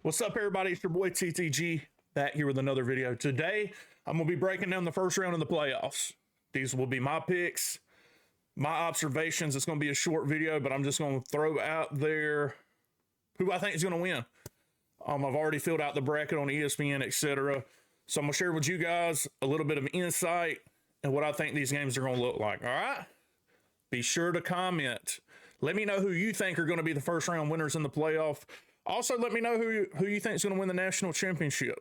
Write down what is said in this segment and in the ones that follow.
What's up, everybody? It's your boy TTG back here with another video. Today, I'm going to be breaking down the first round of the playoffs. These will be my picks, my observations. It's going to be a short video, but I'm just going to throw out there who I think is going to win. I've already filled out the bracket on ESPN, etc. So I'm going to share with you guys a little bit of insight and what I think these games are going to look like. All right? Be sure to comment. Let me know who you think are going to be the first round winners in the playoff. Also, let me know who you think is going to win the national championship.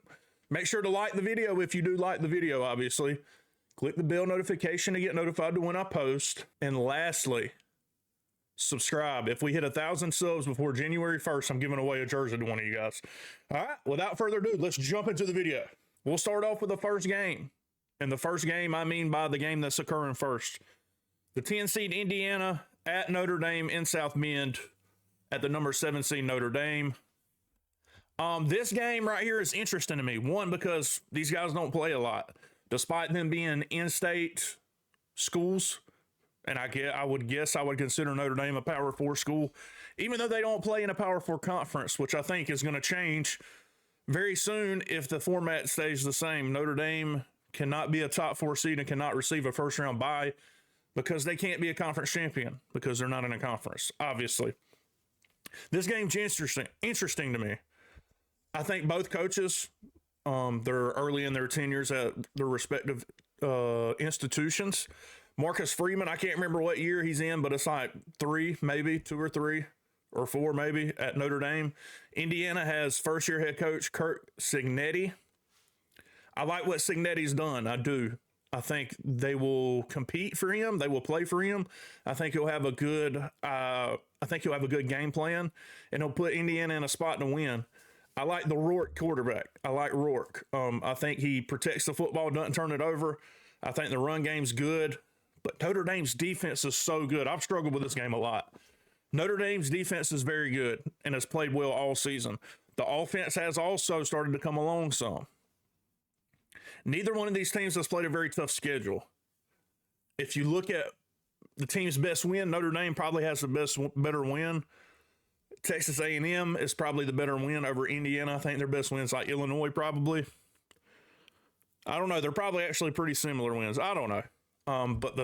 Make sure to like the video if you do like the video, obviously. Click the bell notification to get notified to when I post. And lastly, subscribe. If we hit 1,000 subs before January 1st, I'm giving away a jersey to one of you guys. All right, without further ado, let's jump into the video. We'll start off with the first game. And the first game, I mean by the game that's occurring first. The 10 seed Indiana at Notre Dame in South Bend at the number 7 seed Notre Dame. This game right here is interesting to me. One, because these guys don't play a lot, despite them being in-state schools. And I would consider Notre Dame a Power 4 school, even though they don't play in a Power 4 conference, which I think is going to change very soon if the format stays the same. Notre Dame cannot be a top 4 seed and cannot receive a first round bye because they can't be a conference champion because they're not in a conference, obviously. This game's interesting to me. I think both coaches, they're early in their tenures at their respective institutions. Marcus Freeman, I can't remember what year he's in, but it's like 3, maybe 2 or 3 or 4 maybe at Notre Dame. Indiana has first-year head coach Kirk Cignetti. I like what Cignetti's done. I do. I think they will compete for him. They will play for him. I think he'll have a good game plan, and he'll put Indiana in a spot to win. I like the Rourke quarterback. I like Rourke. I think he protects the football, doesn't turn it over. I think the run game's good, but Notre Dame's defense is so good. I've struggled with this game a lot. Notre Dame's defense is very good and has played well all season. The offense has also started to come along some. Neither one of these teams has played a very tough schedule. If you look at the team's best win, Notre Dame probably has the better win. Texas A&M is probably the better win over Indiana. I think their best win's like Illinois probably. I don't know. They're probably actually pretty similar wins. I don't know. But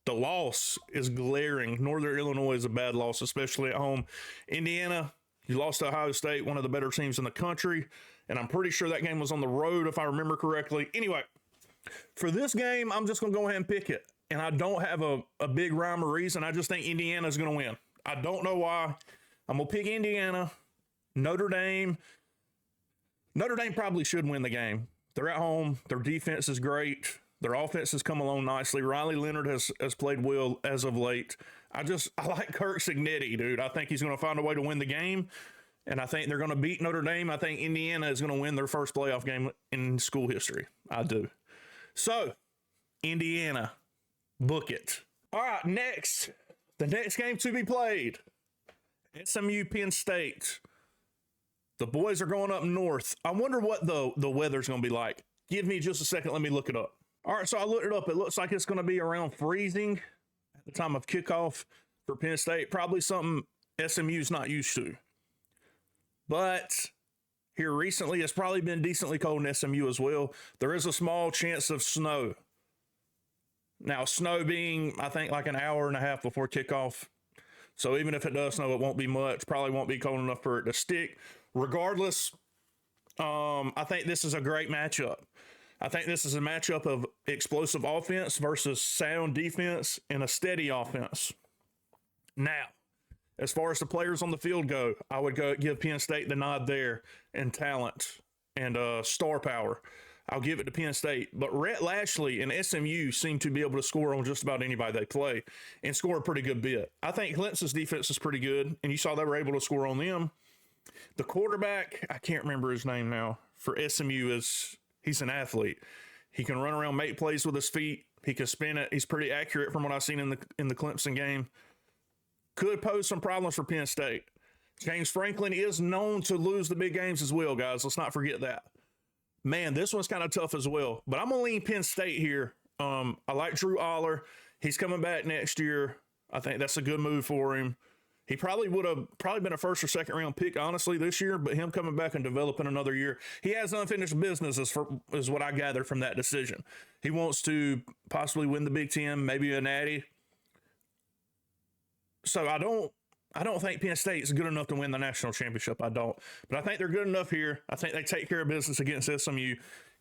the loss is glaring. Northern Illinois is a bad loss, especially at home. Indiana, you lost to Ohio State, one of the better teams in the country. And I'm pretty sure that game was on the road, if I remember correctly. Anyway, for this game, I'm just going to go ahead and pick it. And I don't have a big rhyme or reason. I just think Indiana's going to win. I don't know why. I'm going to pick Indiana. Notre Dame probably should win the game. They're at home. Their defense is great. Their offense has come along nicely. Riley Leonard has played well as of late. I like Kirk Cignetti, dude. I think he's going to find a way to win the game. And I think they're going to beat Notre Dame. I think Indiana is going to win their first playoff game in school history. I do. So, Indiana, book it. All right, next. The next game to be played. SMU Penn State. The boys are going up north. I wonder what the weather's going to be like. Give me just a second. Let me look it up. All right, so I looked it up. It looks like it's going to be around freezing at the time of kickoff for Penn State. Probably something SMU's not used to. But here recently, it's probably been decently cold in SMU as well. There is a small chance of snow. Now, snow being, I think, like an hour and a half before kickoff. So even if it does snow, it won't be much. Probably won't be cold enough for it to stick. Regardless, I think this is a great matchup. I think this is a matchup of explosive offense versus sound defense and a steady offense. Now, as far as the players on the field go, I would give Penn State the nod there in talent and star power. I'll give it to Penn State. But Rhett Lashley and SMU seem to be able to score on just about anybody they play and score a pretty good bit. I think Clemson's defense is pretty good, and you saw they were able to score on them. The quarterback, I can't remember his name now, for SMU he's an athlete. He can run around, make plays with his feet. He can spin it. He's pretty accurate from what I've seen in the Clemson game. Could pose some problems for Penn State. James Franklin is known to lose the big games as well, guys. Let's not forget that. Man, this one's kind of tough as well. But I'm going to lean Penn State here. I like Drew Aller. He's coming back next year. I think that's a good move for him. He probably would have been a first or second round pick, honestly, this year, but him coming back and developing another year, he has unfinished business is what I gather from that decision. He wants to possibly win the Big Ten, maybe a natty. So I don't think Penn State is good enough to win the national championship. I don't. But I think they're good enough here. I think they take care of business against SMU.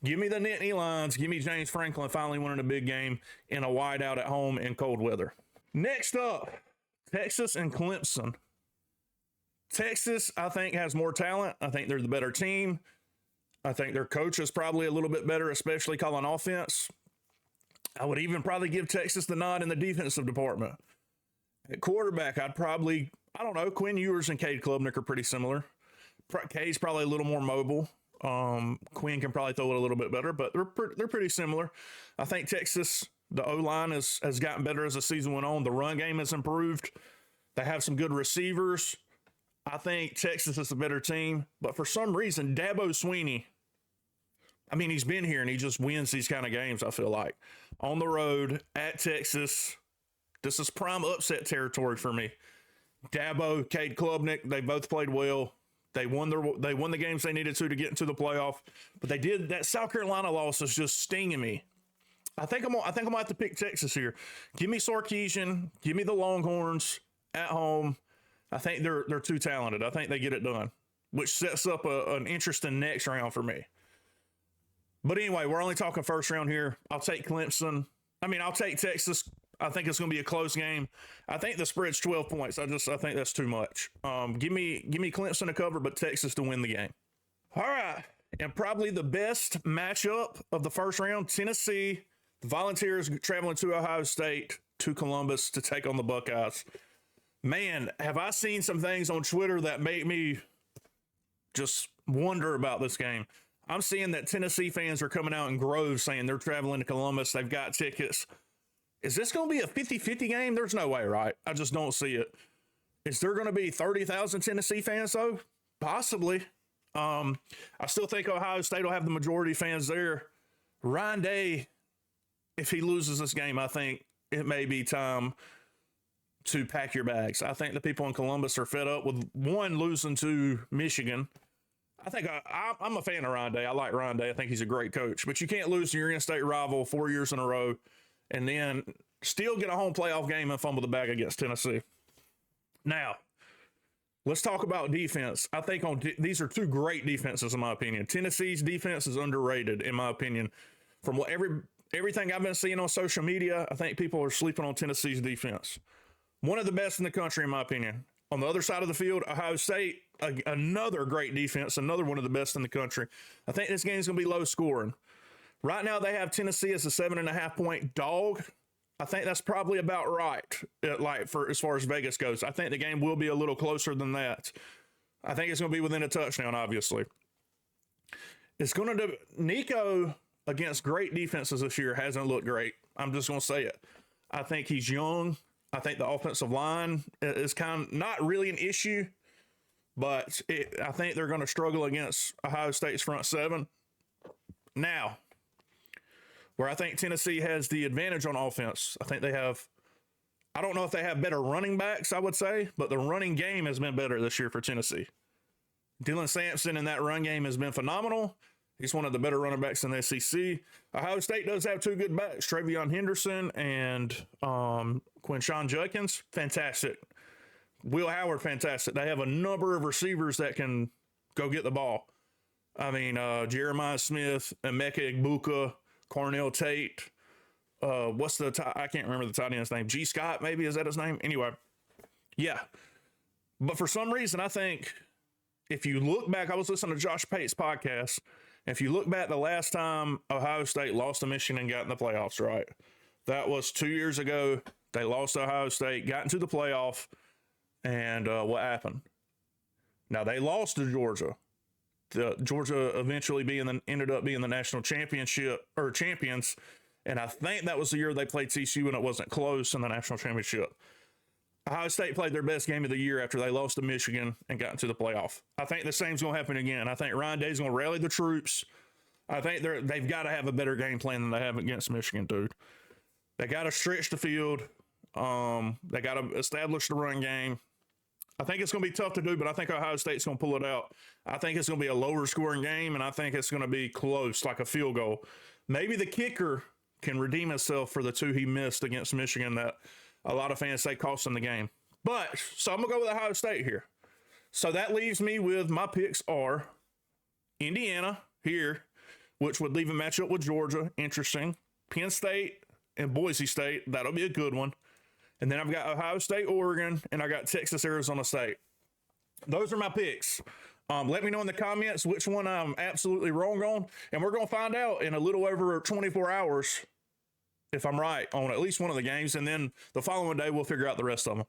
Give me the Nittany Lions. Give me James Franklin finally winning a big game in a whiteout at home in cold weather. Next up, Texas and Clemson. Texas, I think, has more talent. I think they're the better team. I think their coach is probably a little bit better, especially calling offense. I would even probably give Texas the nod in the defensive department. At quarterback, I don't know, Quinn Ewers and Cade Klubnik are pretty similar. Cade's probably a little more mobile. Quinn can probably throw it a little bit better, but they're pretty similar. I think Texas, the O-line has gotten better as the season went on. The run game has improved. They have some good receivers. I think Texas is the better team, but for some reason, Dabo Swinney, I mean, he's been here and he just wins these kind of games, I feel like. On the road, at Texas, this is prime upset territory for me. Dabo, Cade Klubnik, they both played well. They won the games they needed to get into the playoff, but that South Carolina loss is just stinging me. I think I'm gonna have to pick Texas here. Give me Sarkisian, give me the Longhorns at home. I think they're too talented. I think they get it done, which sets up an interesting next round for me. But anyway, we're only talking first round here. I'll take Clemson. I'll take Texas. I think it's going to be a close game. I think the spread's 12 points. I think that's too much. Give me Clemson to cover, but Texas to win the game. All right. And probably the best matchup of the first round, Tennessee, the Volunteers traveling to Ohio State, to Columbus to take on the Buckeyes. Man, have I seen some things on Twitter that make me just wonder about this game. I'm seeing that Tennessee fans are coming out in groves saying they're traveling to Columbus. They've got tickets. Is this going to be a 50-50 game? There's no way, right? I just don't see it. Is there going to be 30,000 Tennessee fans, though? Possibly. I still think Ohio State will have the majority of fans there. Ryan Day, if he loses this game, I think it may be time to pack your bags. I think the people in Columbus are fed up with, one, losing to Michigan. I think I'm a fan of Ryan Day. I like Ryan Day. I think he's a great coach. But you can't lose to your in-state rival 4 years in a row and then still get a home playoff game and fumble the bag against Tennessee. Now, let's talk about defense. I think these are two great defenses, in my opinion. Tennessee's defense is underrated, in my opinion. From what everything I've been seeing on social media, I think people are sleeping on Tennessee's defense. One of the best in the country, in my opinion. On the other side of the field, Ohio State, another great defense, another one of the best in the country. I think this game is going to be low scoring. Right now, they have Tennessee as a 7.5-point dog. I think that's probably about right, as far as Vegas goes. I think the game will be a little closer than that. I think it's going to be within a touchdown, obviously. It's going to Nico against great defenses this year hasn't looked great. I'm just going to say it. I think he's young. I think the offensive line is kind of not really an issue, but I think they're going to struggle against Ohio State's front seven. Now, where I think Tennessee has the advantage on offense, I think they have, I don't know if they have better running backs, I would say, but the running game has been better this year for Tennessee. Dylan Sampson in that run game has been phenomenal. He's one of the better running backs in the SEC. Ohio State does have two good backs, Travion Henderson and Quinshon Judkins. Fantastic. Will Howard, fantastic. They have a number of receivers that can go get the ball. I mean, Jeremiah Smith, Emeka Egbuka, Cornell Tate. I can't remember the tight end's name. G. Scott, maybe, is that his name? Anyway, yeah. But for some reason, I think if you look back, I was listening to Josh Pate's podcast. If you look back the last time Ohio State lost to Michigan and got in the playoffs, right? That was 2 years ago. They lost to Ohio State, got into the playoff, and what happened? Now, they lost to Georgia. Georgia eventually ended up being the national championship or champions, and I think that was the year they played TCU and it wasn't close in the national championship. Ohio State played their best game of the year after they lost to Michigan and got into the playoff. I think the same's going to happen again. I think Ryan Day's going to rally the troops. I think they've got to have a better game plan than they have against Michigan, dude. They got to stretch the field. They got to establish the run game. I think it's going to be tough to do, but I think Ohio State's going to pull it out. I think it's going to be a lower scoring game, and I think it's going to be close, like a field goal. Maybe the kicker can redeem himself for the 2 he missed against Michigan that a lot of fans say cost him the game. But, so I'm going to go with Ohio State here. So that leaves me with my picks are Indiana here, which would leave a matchup with Georgia. Interesting. Penn State and Boise State. That'll be a good one. And then I've got Ohio State, Oregon, and I got Texas, Arizona State. Those are my picks. Let me know in the comments which one I'm absolutely wrong on. And we're going to find out in a little over 24 hours if I'm right on at least one of the games. And then the following day, we'll figure out the rest of them.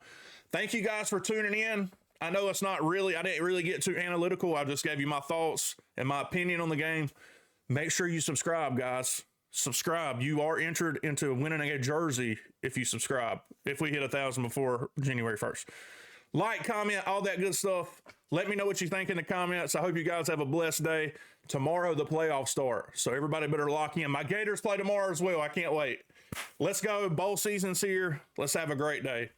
Thank you guys for tuning in. I know it's not really, I didn't really get too analytical. I just gave you my thoughts and my opinion on the game. Make sure you subscribe, guys. Subscribe. You are entered into winning a jersey if you subscribe, if we hit 1,000 before January 1st. Like, comment, all that good stuff. Let me know what you think in the comments. I hope you guys have a blessed day. Tomorrow, the playoffs start, so everybody better lock in. My Gators play tomorrow as well. I can't wait. Let's go. Bowl season's here. Let's have a great day.